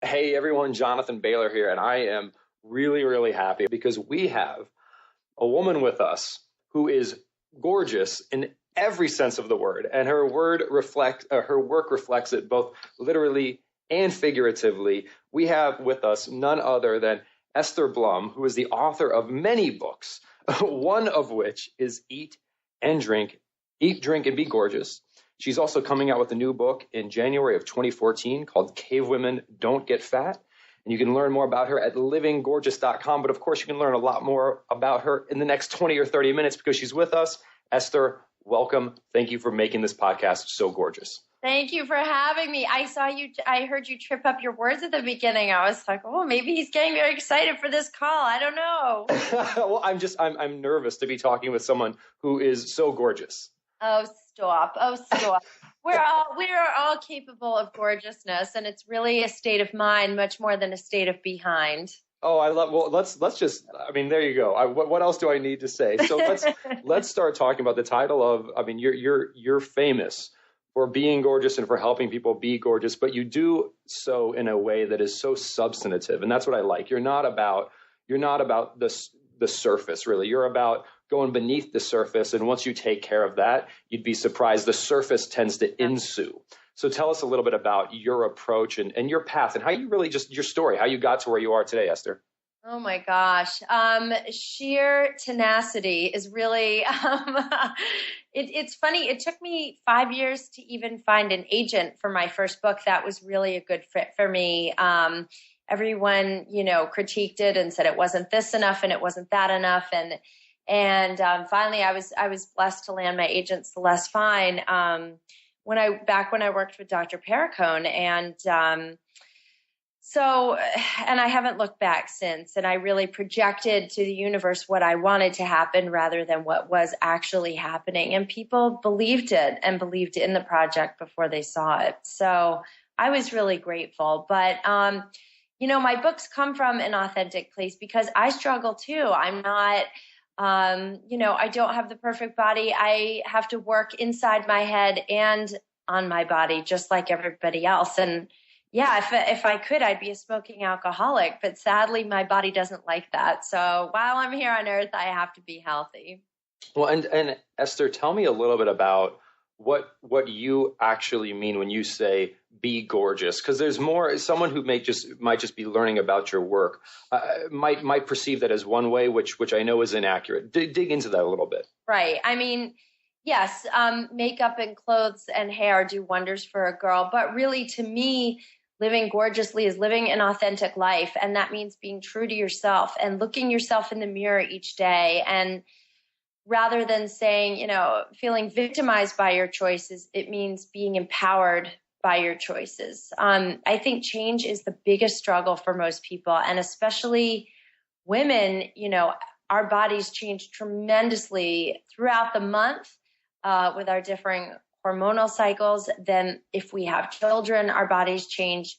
Hey everyone, Jonathan Bailor here, and I am really, really happy because we have a woman with us who is gorgeous in every sense of the word, and her work reflects it both literally and figuratively. We have with us none other than Esther Blum, who is the author of many books, one of which is Eat, Drink, and Be Gorgeous. She's also coming out with a new book in January of 2014 called Cave Women Don't Get Fat. And you can learn more about her at livinggorgeous.com. But of course, you can learn a lot more about her in the next 20 or 30 minutes because she's with us. Esther, welcome. Thank you for making this podcast so gorgeous. Thank you for having me. I heard you trip up your words at the beginning. I was like, oh, maybe he's getting very excited for this call. I don't know. Well, I'm nervous to be talking with someone who is so gorgeous. Oh, stop. We're all capable of gorgeousness, and it's really a state of mind much more than a state of behind. Oh, let's just, there you go. What else do I need to say? So let's start talking about the title of, you're famous for being gorgeous and for helping people be gorgeous, but you do so in a way that is so substantive. And that's what I like. You're not about the surface, really. You're about going beneath the surface. And once you take care of that, you'd be surprised. The surface tends to ensue. So tell us a little bit about your approach and your path and how you really your story, how you got to where you are today, Esther. Oh my gosh. Sheer tenacity is really, it's funny. It took me 5 years to even find an agent for my first book that was really a good fit for me. Everyone, critiqued it and said it wasn't this enough and it wasn't that enough. And finally I was blessed to land my agent, Celeste Fine, when I worked with Dr. Perricone. And I haven't looked back since. And I really projected to the universe what I wanted to happen rather than what was actually happening. And people believed it and believed in the project before they saw it. So I was really grateful. But, my books come from an authentic place because I struggle too. I'm not, I don't have the perfect body. I have to work inside my head and on my body, just like everybody else. And yeah, if I could, I'd be a smoking alcoholic, but sadly my body doesn't like that. So while I'm here on earth, I have to be healthy. Well, and Esther, tell me a little bit about what you actually mean when you say be gorgeous, because there's more. Someone who might just be learning about your work might perceive that as one way, which I know is inaccurate. Dig into that a little bit. Right. Yes, makeup and clothes and hair do wonders for a girl, but really, to me, living gorgeously is living an authentic life, and that means being true to yourself and looking yourself in the mirror each day. And rather than saying, feeling victimized by your choices, it means being empowered by your choices. I think change is the biggest struggle for most people, and especially women. Our bodies change tremendously throughout the month with our differing hormonal cycles. Then if we have children, our bodies change.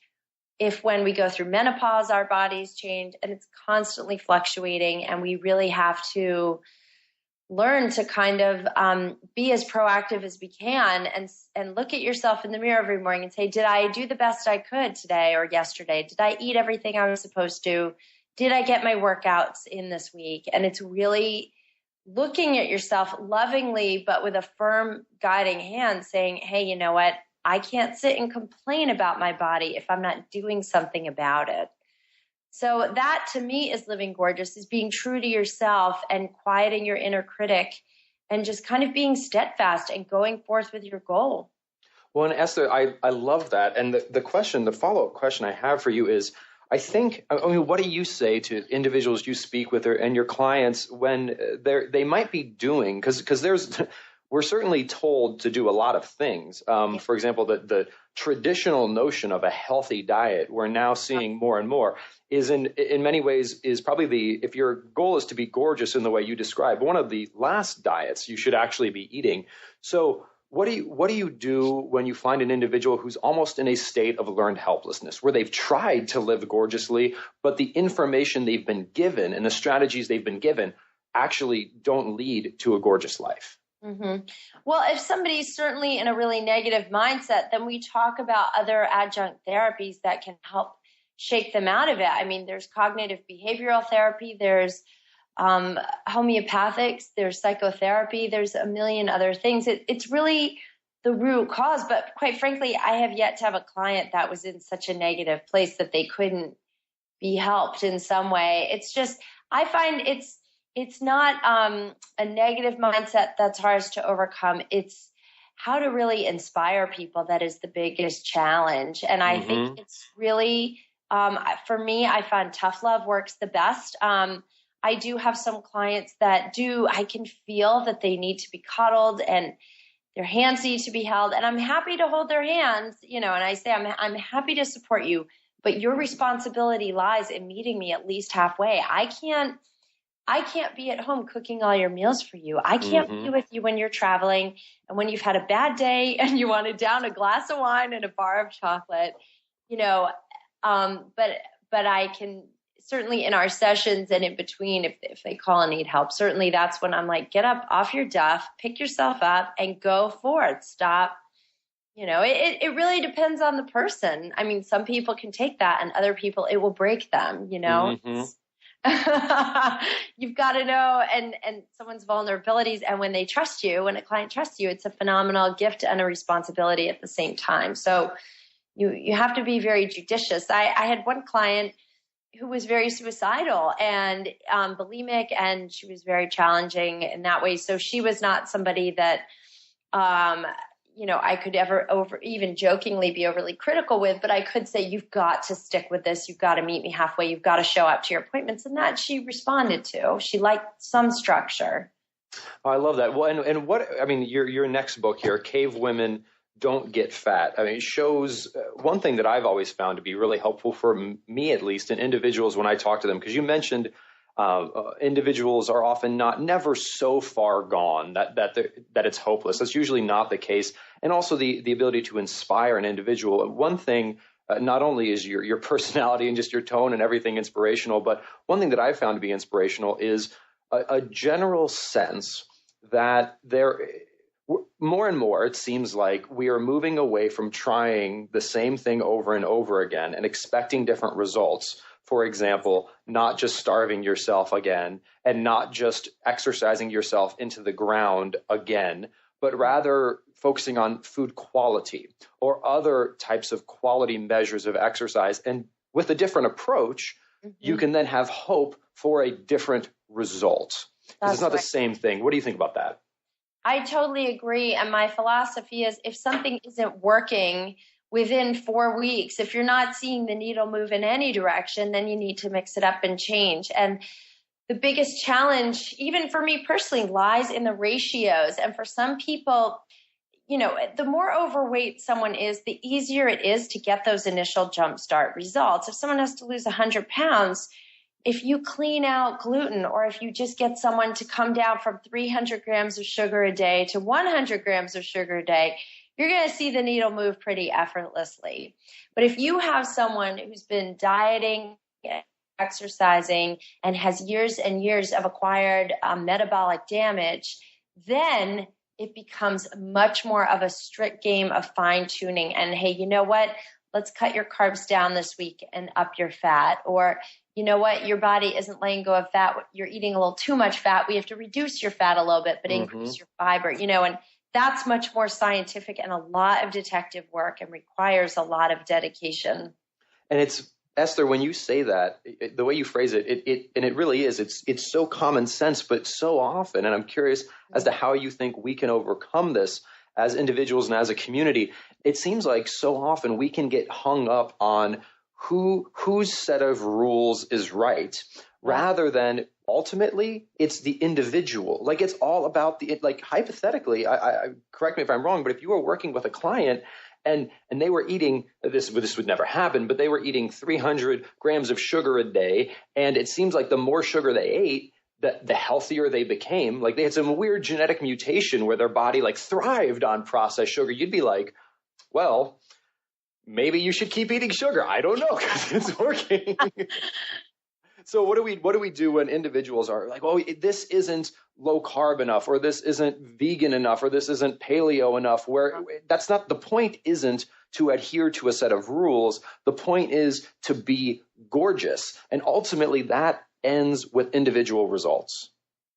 When we go through menopause, our bodies change, and it's constantly fluctuating. And we really have to learn to kind of be as proactive as we can and look at yourself in the mirror every morning and say, did I do the best I could today or yesterday? Did I eat everything I was supposed to? Did I get my workouts in this week? And it's really looking at yourself lovingly, but with a firm guiding hand saying, hey, you know what? I can't sit and complain about my body if I'm not doing something about it. So that to me is living gorgeous, is being true to yourself and quieting your inner critic and just kind of being steadfast and going forth with your goal. Well, and Esther, I love that. And the follow-up question I have for you is, what do you say to individuals you speak with and your clients when they might be doing, because we're certainly told to do a lot of things. For example, the traditional notion of a healthy diet, we're now seeing more and more, is in many ways is probably if your goal is to be gorgeous in the way you described, one of the last diets you should actually be eating. So what do you do when you find an individual who's almost in a state of learned helplessness, where they've tried to live gorgeously, but the information they've been given and the strategies they've been given actually don't lead to a gorgeous life? Mm-hmm. Well, if somebody's certainly in a really negative mindset, then we talk about other adjunct therapies that can help shake them out of it. I mean, there's cognitive behavioral therapy, there's homeopathics, there's psychotherapy, there's a million other things. It's really the root cause. But quite frankly, I have yet to have a client that was in such a negative place that they couldn't be helped in some way. It's just, I find it's not a negative mindset that's hardest to overcome. It's how to really inspire people that is the biggest challenge. And I think it's really, for me, I find tough love works the best. I do have some clients that I can feel that they need to be cuddled and their hands need to be held. And I'm happy to hold their hands, and I say, I'm happy to support you, but your responsibility lies in meeting me at least halfway. I can't be at home cooking all your meals for you. I can't be with you when you're traveling and when you've had a bad day and you want to down a glass of wine and a bar of chocolate, but I can certainly in our sessions and in between, if they call and need help, certainly that's when I'm like, get up off your duff, pick yourself up and go forward. Stop. It really depends on the person. I mean, some people can take that and other people, it will break them, You've got to know and someone's vulnerabilities. And when they trust you, when a client trusts you, it's a phenomenal gift and a responsibility at the same time. So you have to be very judicious. I had one client who was very suicidal and bulimic, and she was very challenging in that way. So she was not somebody that, I could ever even jokingly be overly critical with, but I could say, you've got to stick with this. You've got to meet me halfway. You've got to show up to your appointments. And that she responded to. She liked some structure. Oh, I love that. Well, your next book here, Cave Women Don't Get Fat. I mean, it shows one thing that I've always found to be really helpful for me, at least, in individuals when I talk to them, because you mentioned individuals are often never so far gone that it's hopeless. That's usually not the case. And also the ability to inspire an individual. One thing, not only is your personality and just your tone and everything inspirational, but one thing that I've found to be inspirational is a general sense that more and more, it seems like we are moving away from trying the same thing over and over again and expecting different results. For example, not just starving yourself again and not just exercising yourself into the ground again, but rather focusing on food quality or other types of quality measures of exercise. And with a different approach, you can then have hope for a different result. It's not the same thing. What do you think about that? I totally agree. And my philosophy is if something isn't working within 4 weeks, if you're not seeing the needle move in any direction, then you need to mix it up and change. And the biggest challenge, even for me personally, lies in the ratios. And for some people, the more overweight someone is, the easier it is to get those initial jumpstart results. If someone has to lose 100 pounds, if you clean out gluten, or if you just get someone to come down from 300 grams of sugar a day to 100 grams of sugar a day, you're going to see the needle move pretty effortlessly. But if you have someone who's been dieting, exercising, and has years and years of acquired metabolic damage, then it becomes much more of a strict game of fine tuning. And hey, you know what? Let's cut your carbs down this week and up your fat. Or, you know what? Your body isn't letting go of fat. You're eating a little too much fat. We have to reduce your fat a little bit, but increase your fiber, and that's much more scientific and a lot of detective work and requires a lot of dedication. And it's, Esther, when you say that, the way you phrase it, it really is, it's so common sense, but so often, and I'm curious as to how you think we can overcome this as individuals and as a community. It seems like so often we can get hung up on whose set of rules is right, rather than ultimately it's the individual. Like it's all about hypothetically, I correct me if I'm wrong, but if you were working with a client and they were eating, this would never happen, but they were eating 300 grams of sugar a day, and it seems like the more sugar they ate, the healthier they became. Like they had some weird genetic mutation where their body thrived on processed sugar. You'd be like, well, maybe you should keep eating sugar. I don't know, because it's working. So what do we do when individuals are like, oh, this isn't low carb enough, or this isn't vegan enough, or this isn't paleo enough, where that's not the point, isn't to adhere to a set of rules. The point is to be gorgeous. And ultimately that ends with individual results.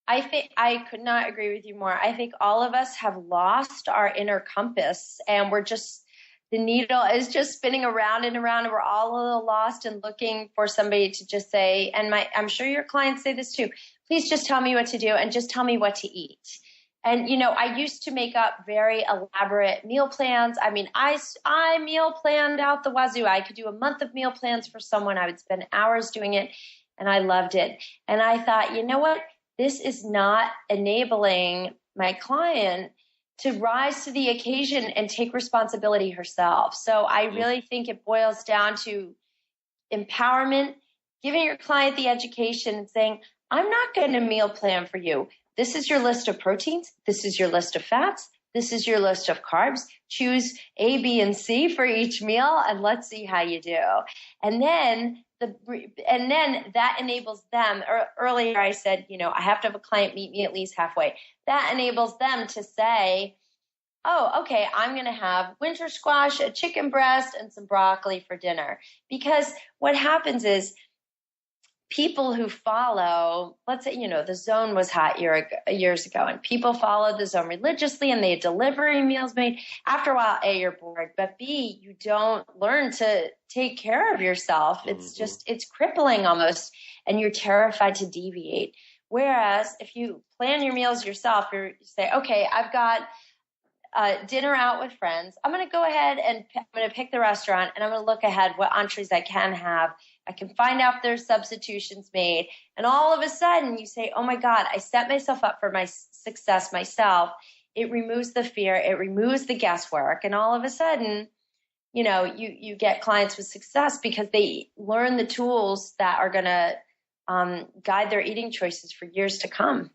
I think I could not agree with you more. I think all of us have lost our inner compass, and the needle is just spinning around and around, and we're all a little lost and looking for somebody to just say, and I'm sure your clients say this too, please just tell me what to do and just tell me what to eat. And, I used to make up very elaborate meal plans. I mean, I meal planned out the wazoo. I could do a month of meal plans for someone. I would spend hours doing it, and I loved it. And I thought, you know what? This is not enabling my client to rise to the occasion and take responsibility herself. So I really think it boils down to empowerment, giving your client the education and saying, I'm not going to meal plan for you. This is your list of proteins. This is your list of fats. This is your list of carbs. Choose A, B, and C for each meal, and let's see how you do. And then that enables them. Earlier I said, I have to have a client meet me at least halfway. That enables them to say, oh, okay, I'm going to have winter squash, a chicken breast, and some broccoli for dinner. Because what happens is people who follow, let's say, the zone was hot years ago, and people followed the zone religiously, and they had delivery meals made. After a while, A, you're bored, but B, you don't learn to take care of yourself. It's crippling almost, and you're terrified to deviate. Whereas if you plan your meals yourself, you say, okay, I've got dinner out with friends. I'm going to go ahead and I'm going to pick the restaurant, and I'm going to look ahead what entrees I can have. I can find out if there's substitutions made. And all of a sudden you say, oh my God, I set myself up for my success myself. It removes the fear. It removes the guesswork. And all of a sudden, you get clients with success because they learn the tools that are going to guide their eating choices for years to come.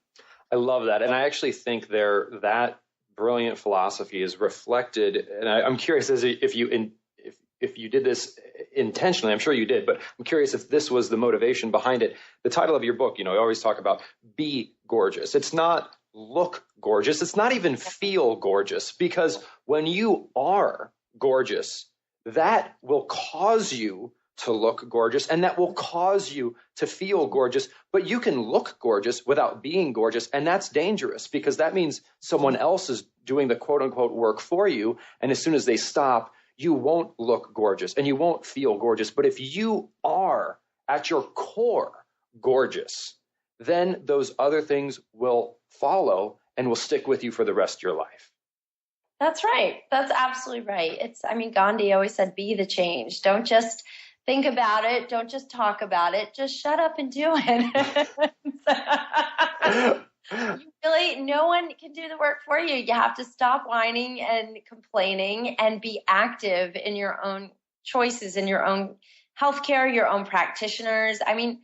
I love that. And I actually think that brilliant philosophy is reflected. And I'm curious if you did this intentionally. I'm sure you did, but I'm curious if this was the motivation behind it. The title of your book, you always talk about be gorgeous. It's not look gorgeous. It's not even feel gorgeous, because when you are gorgeous, that will cause you to look gorgeous, and that will cause you to feel gorgeous. But you can look gorgeous without being gorgeous, and that's dangerous, because that means someone else is doing the quote unquote work for you, and as soon as they stop, you won't look gorgeous and you won't feel gorgeous. But if you are at your core gorgeous, then those other things will follow and will stick with you for the rest of your life. That's right. That's absolutely right. Gandhi always said, be the change. Don't just think about it. Don't just talk about it. Just shut up and do it. No one can do the work for you. You have to stop whining and complaining and be active in your own choices, in your own healthcare, your own practitioners. I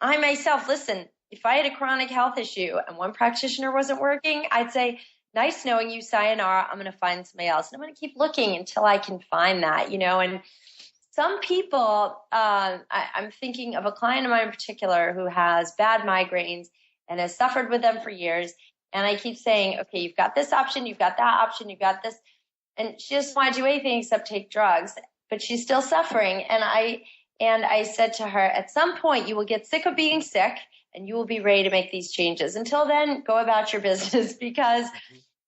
myself, listen, if I had a chronic health issue and one practitioner wasn't working, I'd say, nice knowing you, sayonara, I'm going to find somebody else. And I'm going to keep looking until I can find that, and some people, I'm thinking of a client of mine in particular who has bad migraines and has suffered with them for years. And I keep saying, okay, you've got this option, you've got that option, you've got this. And she doesn't want to do anything except take drugs, but she's still suffering. And I said to her, at some point you will get sick of being sick and you will be ready to make these changes. Until then, go about your business, because,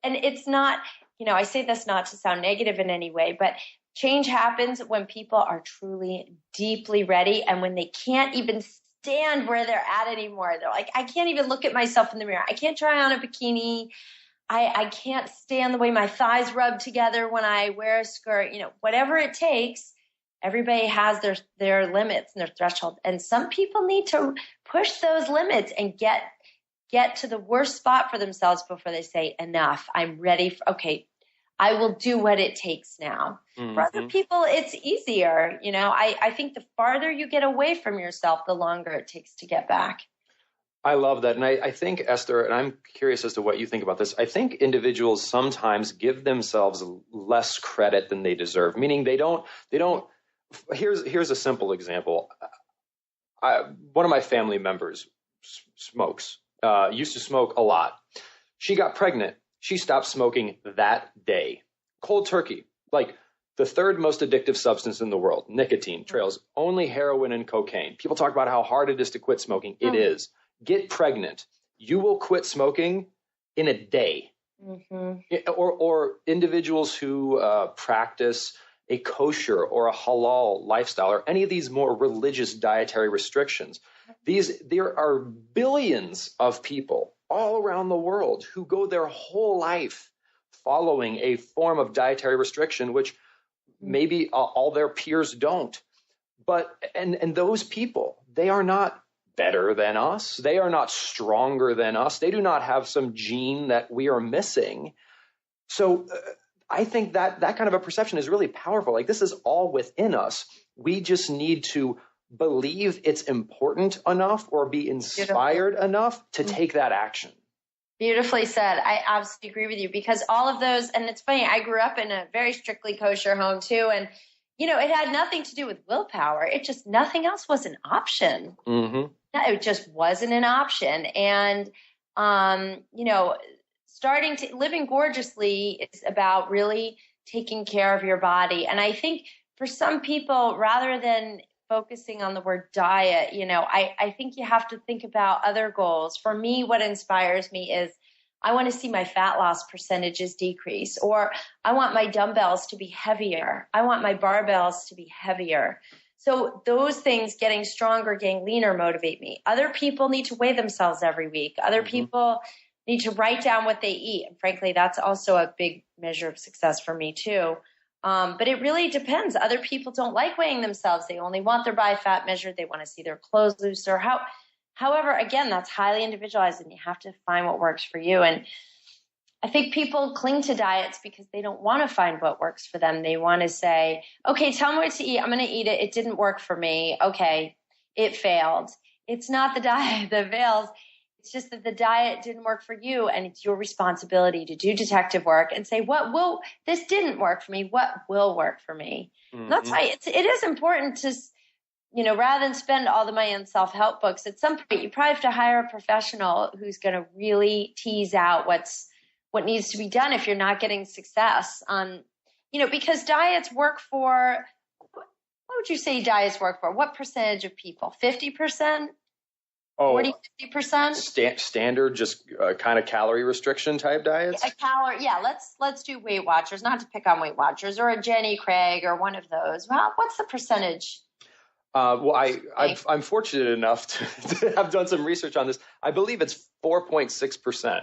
and it's not, I say this not to sound negative in any way, but change happens when people are truly deeply ready and when they can't even stand where they're at anymore. They're like, I can't even look at myself in the mirror. I can't try on a bikini. I can't stand the way my thighs rub together when I wear a skirt. Whatever it takes, everybody has their limits and their threshold. And some people need to push those limits and get to the worst spot for themselves before they say, enough, I'm ready. Okay, I will do what it takes now. Mm-hmm. For other people, it's easier. I think the farther you get away from yourself, the longer it takes to get back. I love that. And I think, Esther, and I'm curious as to what you think about this, I think individuals sometimes give themselves less credit than they deserve, meaning they don't, here's a simple example. One of my family members smokes, used to smoke a lot. She got pregnant. She stopped smoking that day. Cold turkey. Like The third most addictive substance in the world, nicotine, trails only heroin and cocaine. People talk about how hard it is to quit smoking. It is. Get pregnant. You will quit smoking in a day. Or individuals who practice a kosher or a halal lifestyle or any of these more religious dietary restrictions. There are billions of people all around the world who go their whole life following a form of dietary restriction, which maybe all their peers don't. But and those people, they are not better than us. They are not stronger than us. They do not have some gene that we are missing. So I think that kind of a perception is really powerful. Like, this is all within us. We just need to believe it's important enough or be inspired enough to take that action. Beautifully said. I absolutely agree with you, because all of those, and it's funny, I grew up in a very strictly kosher home too. And, it had nothing to do with willpower. It just, nothing else was an option. It just wasn't an option. And, living gorgeously is about really taking care of your body. And I think for some people, rather than focusing on the word diet, I think you have to think about other goals. For me, what inspires me is I want to see my fat loss percentages decrease, or I want my dumbbells to be heavier. I want my barbells to be heavier. So those things, getting stronger, getting leaner, motivate me. Other people need to weigh themselves every week. Other people need to write down what they eat. And frankly, that's also a big measure of success for me too. But it really depends. Other people don't like weighing themselves. They only want their body fat measured. They want to see their clothes looser. However, again, that's highly individualized, and you have to find what works for you. And I think people cling to diets because they don't want to find what works for them. They want to say, okay, tell me what to eat. I'm going to eat it. It didn't work for me. Okay, it failed. It's not the diet that fails. It's just that the diet didn't work for you, and it's your responsibility to do detective work and say, this didn't work for me. What will work for me? That's why it is important to, rather than spend all the money on self-help books, at some point you probably have to hire a professional who's going to really tease out what needs to be done if you're not getting success on, because diets work for, what would you say diets work for? What percentage of people? 50%? 40, 50%? Standard, just kind of calorie restriction type diets? Let's do Weight Watchers, not to pick on Weight Watchers, or a Jenny Craig or one of those. Well, what's the percentage? I'm fortunate enough to have done some research on this. I believe it's 4.6%.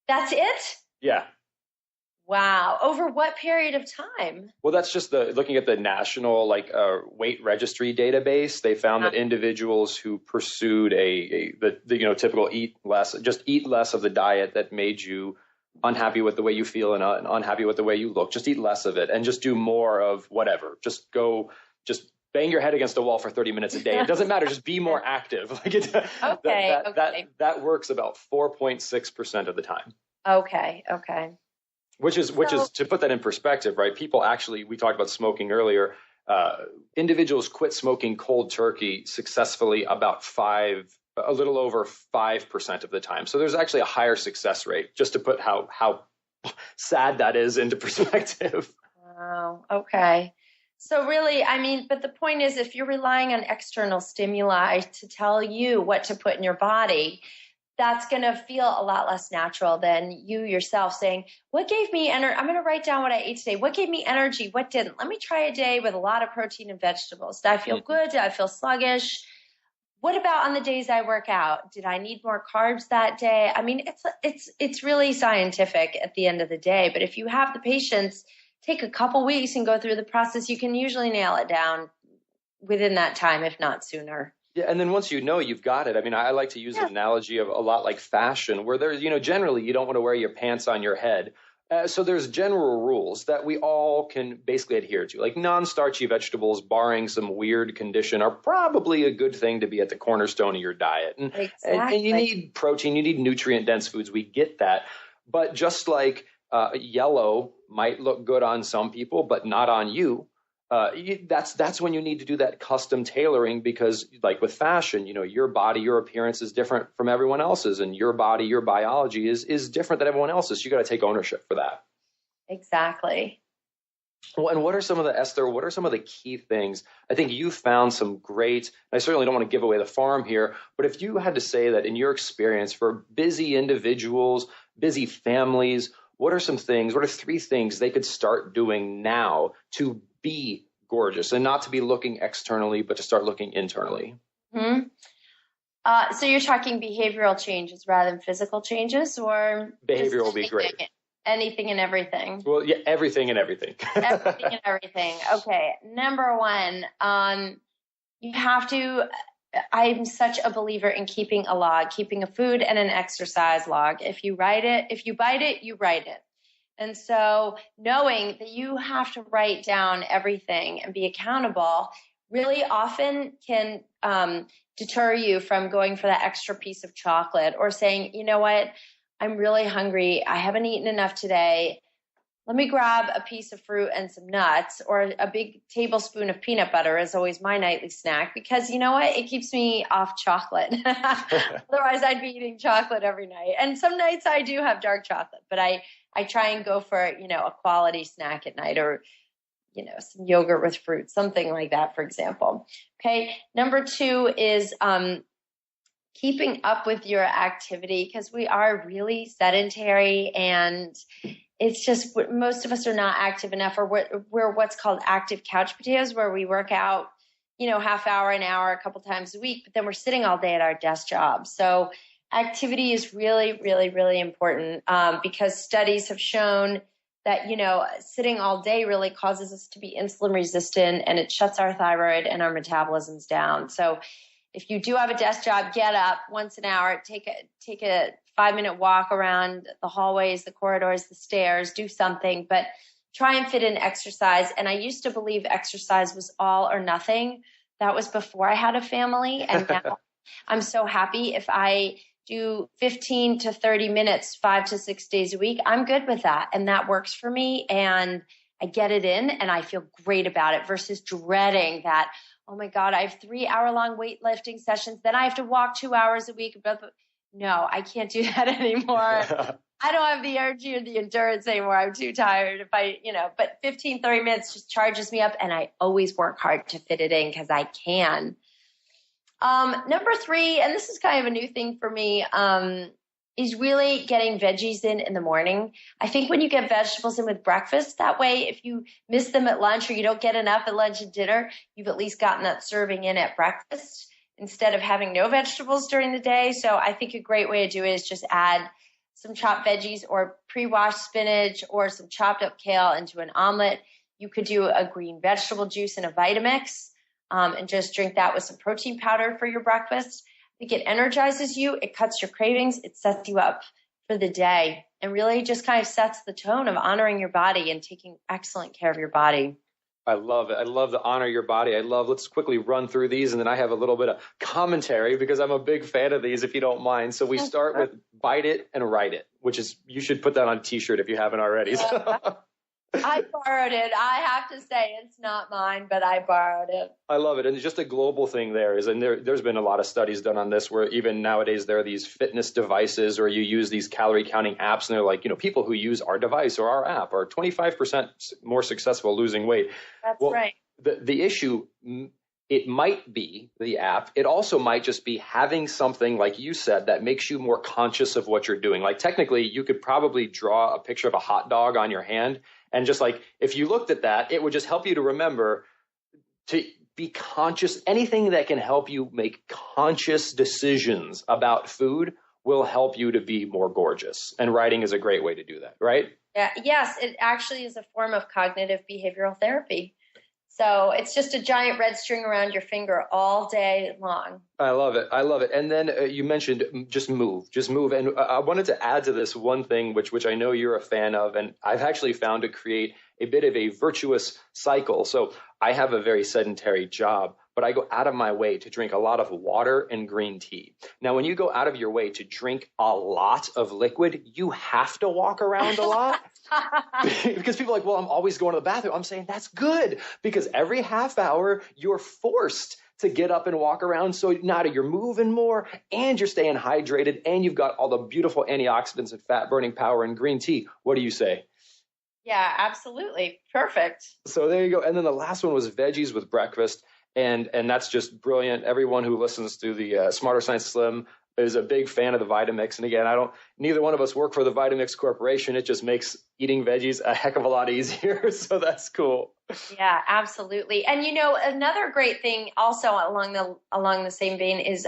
That's it? Yeah. Wow. Over what period of time? Well, that's just looking at the national weight registry database. They found that individuals who pursued the typical eat less of the diet that made you unhappy with the way you feel and unhappy with the way you look, just eat less of it and just do more of whatever. Just bang your head against a wall for 30 minutes a day. It doesn't matter. Just be more active. That works about 4.6% of the time. Okay. Which is to put that in perspective, right? People actually, we talked about smoking earlier. Individuals quit smoking cold turkey successfully about a little over 5% of the time. So there's actually a higher success rate, just to put how sad that is into perspective. Wow. Okay. So really, but the point is, if you're relying on external stimuli to tell you what to put in your body, that's going to feel a lot less natural than you yourself saying, what gave me energy? I'm going to write down what I ate today. What gave me energy? What didn't? Let me try a day with a lot of protein and vegetables. Did I feel good? Did I feel sluggish? What about on the days I work out? Did I need more carbs that day? It's really scientific at the end of the day. But if you have the patience, take a couple weeks and go through the process, you can usually nail it down within that time, if not sooner. Yeah, and then once you've got it. I like to use an analogy of a lot like fashion, where there's, generally you don't want to wear your pants on your head. So there's general rules that we all can basically adhere to. Like non-starchy vegetables, barring some weird condition, are probably a good thing to be at the cornerstone of your diet. And you need protein, you need nutrient-dense foods. We get that. But just like yellow might look good on some people, but not on you. That's when you need to do that custom tailoring, because like with fashion, your body, your appearance is different from everyone else's, and your body, your biology is different than everyone else's. You got to take ownership for that. Exactly. Well, and what are some of the, Esther, what are some of the key things? I think you found some great, I certainly don't want to give away the farm here, but if you had to say that in your experience for busy individuals, busy families, what are some things, what are three things they could start doing now to be gorgeous and not to be looking externally, but to start looking internally? Hmm. So you're talking behavioral changes rather than physical changes, or Behavioral will be great. Anything and everything? Well, yeah, everything and everything. Everything and everything. Okay. Number one, you have to, I'm such a believer in keeping a log, keeping a food and an exercise log. If you bite it, you write it. And so knowing that you have to write down everything and be accountable really often can deter you from going for that extra piece of chocolate or saying, you know what, I'm really hungry. I haven't eaten enough today. Let me grab a piece of fruit and some nuts, or a big tablespoon of peanut butter is always my nightly snack, because you know what? It keeps me off chocolate. Otherwise, I'd be eating chocolate every night. And some nights I do have dark chocolate, but I try and go for, a quality snack at night, or, some yogurt with fruit, something like that, for example. Okay. Number two is keeping up with your activity, because we are really sedentary, and it's just most of us are not active enough, or we're what's called active couch potatoes, where we work out, half hour, an hour, a couple times a week, but then we're sitting all day at our desk job. So activity is really, really, really important, because studies have shown that, sitting all day really causes us to be insulin resistant, and it shuts our thyroid and our metabolisms down. So if you do have a desk job, get up once an hour, take a 5-minute walk around the hallways, the corridors, the stairs, do something, but try and fit in exercise. And I used to believe exercise was all or nothing. That was before I had a family. And now I'm so happy if I do 15 to 30 minutes, 5 to 6 days a week. I'm good with that. And that works for me. And I get it in and I feel great about it, versus dreading that, oh my God, I have 3-hour-long weightlifting sessions. Then I have to walk 2 hours a week. No, I can't do that anymore. I don't have the energy or the endurance anymore. I'm too tired. But 15, 30 minutes just charges me up, and I always work hard to fit it in because I can. Number three, and this is kind of a new thing for me, is really getting veggies in the morning. I think when you get vegetables in with breakfast, that way, if you miss them at lunch or you don't get enough at lunch and dinner, you've at least gotten that serving in at breakfast instead of having no vegetables during the day. So I think a great way to do it is just add some chopped veggies or pre-washed spinach or some chopped up kale into an omelet. You could do a green vegetable juice in a Vitamix, and just drink that with some protein powder for your breakfast. I think it energizes you, it cuts your cravings, it sets you up for the day, and really just kind of sets the tone of honoring your body and taking excellent care of your body. I love it. I love the honor your body. Let's quickly run through these, and then I have a little bit of commentary because I'm a big fan of these, if you don't mind. So we start with bite it and write it, which is, you should put that on a t-shirt if you haven't already. I borrowed it. I have to say it's not mine, but I borrowed it. I love it. And just a global thing there's been a lot of studies done on this, where even nowadays there are these fitness devices, or you use these calorie counting apps, and they're like, people who use our device or our app are 25% more successful losing weight. That's right. The issue, it might be the app. It also might just be having something, like you said, that makes you more conscious of what you're doing. Like technically, you could probably draw a picture of a hot dog on your hand. And just like, if you looked at that, it would just help you to remember to be conscious. Anything that can help you make conscious decisions about food will help you to be more gorgeous. And writing is a great way to do that, right? Yeah. Yes, it actually is a form of cognitive behavioral therapy. So it's just a giant red string around your finger all day long. I love it. I love it. And then you mentioned just move. And I wanted to add to this one thing, which I know you're a fan of, and I've actually found to create a bit of a virtuous cycle. So I have a very sedentary job, but I go out of my way to drink a lot of water and green tea. Now, when you go out of your way to drink a lot of liquid, you have to walk around a lot. Because people are like, well, I'm always going to the bathroom. I'm saying that's good, because every half hour you're forced to get up and walk around. So now you're moving more and you're staying hydrated, and you've got all the beautiful antioxidants and fat burning power in green tea. What do you say? Yeah, absolutely. Perfect. So there you go. And then the last one was veggies with breakfast. And that's just brilliant. Everyone who listens to the Smarter Science Slim is a big fan of the Vitamix. And again, neither one of us work for the Vitamix Corporation. It just makes eating veggies a heck of a lot easier. So that's cool. Yeah, absolutely. And another great thing also along the same vein is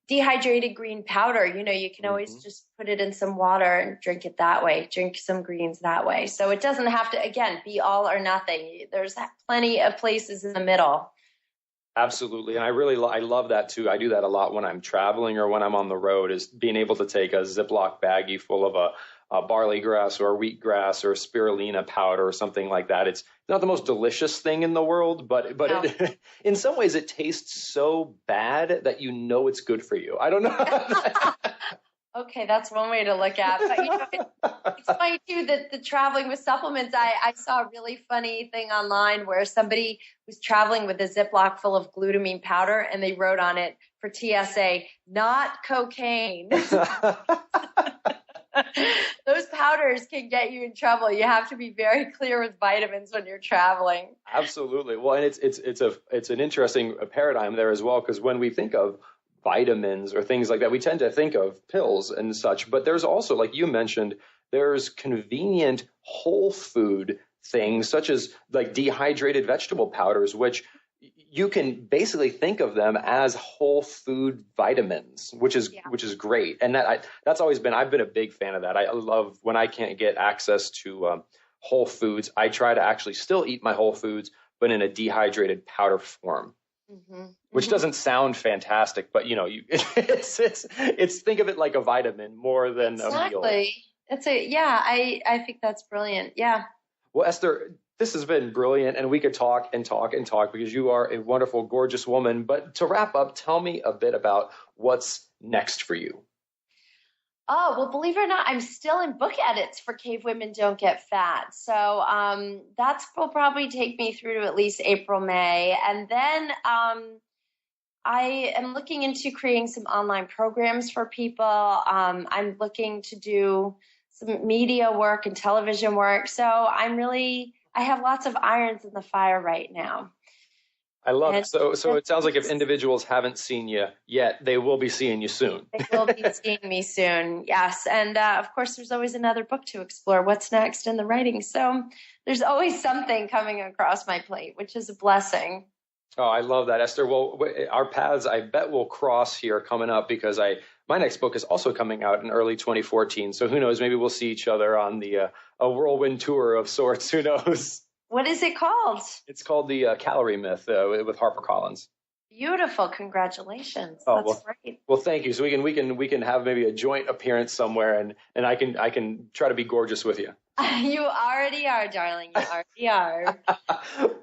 dehydrated green powder. You can always just put it in some water and drink it that way. Drink some greens that way. So it doesn't have to, again, be all or nothing. There's plenty of places in the middle. Absolutely. And I love that too. I do that a lot when I'm traveling or when I'm on the road, is being able to take a Ziploc baggie full of a barley grass or wheatgrass or spirulina powder or something like that. It's not the most delicious thing in the world, but No. In some ways it tastes so bad that it's good for you. I don't know. Okay, that's one way to look at it. But it's funny too that the traveling with supplements. I saw a really funny thing online where somebody was traveling with a Ziploc full of glutamine powder, and they wrote on it for TSA, "Not cocaine." Those powders can get you in trouble. You have to be very clear with vitamins when you're traveling. Absolutely. Well, and it's an interesting paradigm there as well, because when we think of vitamins or things like that, we tend to think of pills and such, but there's also, like you mentioned, there's convenient whole food things such as like dehydrated vegetable powders, which you can basically think of them as whole food vitamins, which is great. And that's always been, I've been a big fan of that. I love when I can't get access to whole foods, I try to actually still eat my whole foods, but in a dehydrated powder form. Which doesn't sound fantastic, but it's think of it like a vitamin more than a meal. Exactly. I think that's brilliant. Yeah. Well, Esther, this has been brilliant, and we could talk and talk and talk because you are a wonderful, gorgeous woman. But to wrap up, tell me a bit about what's next for you. Oh, well, believe it or not, I'm still in book edits for Cave Women Don't Get Fat. So that will probably take me through to at least April, May. And then I am looking into creating some online programs for people. I'm looking to do some media work and television work. So I have lots of irons in the fire right now. I love it. So it sounds like if individuals haven't seen you yet, they will be seeing you soon. They will be seeing me soon, yes. And of course, there's always another book to explore. What's next in the writing? So there's always something coming across my plate, which is a blessing. Oh, I love that, Esther. Well, our paths, I bet, will cross here coming up because my next book is also coming out in early 2014. So who knows? Maybe we'll see each other on a whirlwind tour of sorts. Who knows? What is it called? It's called The Calorie Myth with HarperCollins. Beautiful. Congratulations. That's great. Well, thank you. So we can have maybe a joint appearance somewhere, and I can try to be gorgeous with you. You already are, darling. You already are.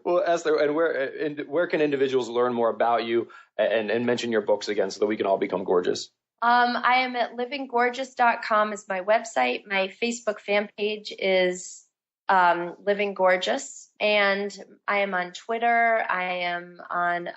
Well, Esther, and where can individuals learn more about you and mention your books again so that we can all become gorgeous? I am at livinggorgeous.com is my website. My Facebook fan page is Living Gorgeous, and I am on Twitter. I am on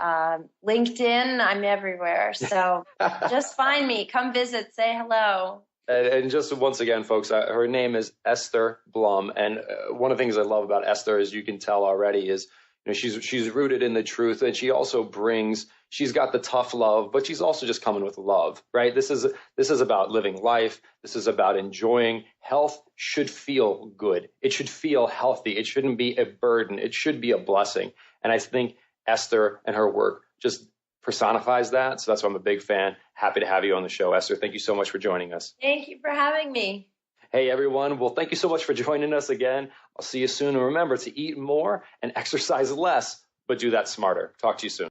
LinkedIn. I'm everywhere. So just find me. Come visit. Say hello. And just once again, folks, her name is Esther Blum. And one of the things I love about Esther, as you can tell already, is she's rooted in the truth, and she's got the tough love, but she's also just coming with love, right? This is about living life. This is about enjoying. Health should feel good. It should feel healthy. It shouldn't be a burden. It should be a blessing. And I think Esther and her work just personifies that. So that's why I'm a big fan. Happy to have you on the show, Esther. Thank you so much for joining us. Thank you for having me. Hey, everyone. Well, thank you so much for joining us again. I'll see you soon. And remember to eat more and exercise less, but do that smarter. Talk to you soon.